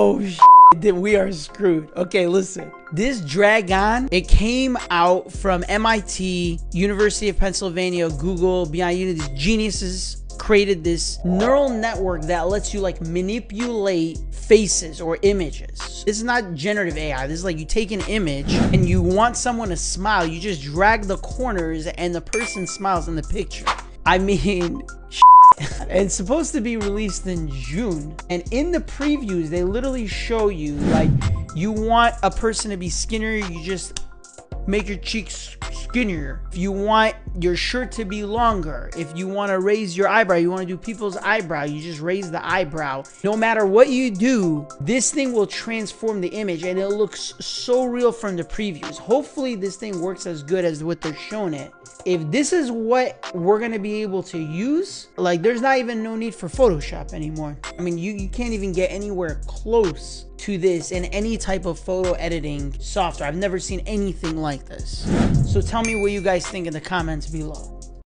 Oh shit, we are screwed. Okay, listen. This DragGAN, it came out from MIT, University of Pennsylvania, Google, Beyond Unity. These geniuses created this neural network that lets you like manipulate faces or images. This is not generative AI. This is like you take an image and you want someone to smile. You just drag the corners and the person smiles in the picture. I mean, it's supposed to be released in June, and in the previews they literally show you like you want a person to be skinnier, you just make your cheeks skinnier. If you want your shirt to be longer, if you want to raise your eyebrow, you want to do people's eyebrow, you just raise the eyebrow. No matter what you do, this thing will transform the image, and it looks so real from the previews. Hopefully this thing works as good as what they're showing it. If this is what we're going to be able to use, like there's not even no need for Photoshop anymore. I mean, you can't even get anywhere close to this in any type of photo editing software. I've never seen anything like this. So tell me what you guys think in the comments below.